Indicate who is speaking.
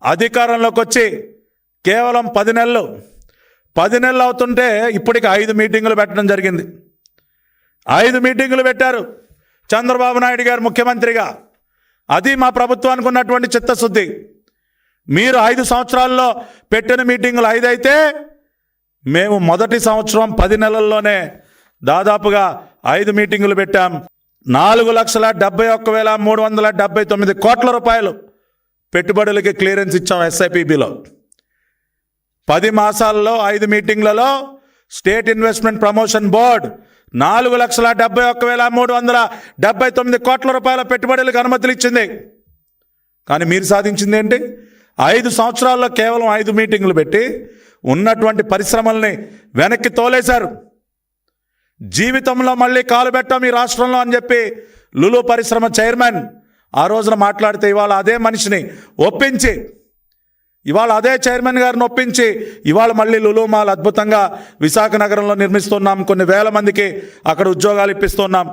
Speaker 1: అధికారంలోకి వచ్చి కేవలం 10 నెలలు అవుతుంటే ఇప్పటికి 5 మీటింగులు పెట్టడం జరిగింది. 5 మీటింగులు పెట్టారు చంద్రబాబు నాయుడు గారు ముఖ్యమంత్రిగా. అది మా ప్రభుత్వానికి ఉన్నటువంటి చిత్తశుద్ధి. మీరు 5 సంవత్సరాల్లో పెట్టిన మీటింగులు 5 అయితే మేము మొదటి సంవత్సరం 10 నెలల్లోనే దాదాపుగా 5 మీటింగులు పెట్టాం. 4,71,379 కోట్ల రూపాయలు పెట్టుబడులకి క్లియరెన్స్ ఇచ్చాం ఎస్ఐపిబిలో. 10 మాసాల్లో 5 మీటింగ్లలో స్టేట్ ఇన్వెస్ట్మెంట్ ప్రమోషన్ బోర్డ్ 4,71,379 కోట్ల రూపాయల పెట్టుబడులకు అనుమతులు ఇచ్చింది. కానీ మీరు సాధించింది ఏంటి? 5 సంవత్సరాల్లో కేవలం 5 మీటింగులు పెట్టి ఉన్నటువంటి పరిశ్రమల్ని వెనక్కి తోలేశారు. జీవితంలో మళ్ళీ కాలు పెట్టాం ఈ రాష్ట్రంలో అని చెప్పి లులు పరిశ్రమ చైర్మన్ ఆ రోజున మాట్లాడితే ఇవాళ అదే మనిషిని ఒప్పించి, ఇవాళ అదే చైర్మన్ గారిని ఒప్పించి ఇవాళ మళ్ళీ లులు మాల్ అద్భుతంగా విశాఖ నగరంలో నిర్మిస్తున్నాం. కొన్ని వేల మందికి అక్కడ ఉద్యోగాలు ఇప్పిస్తున్నాం.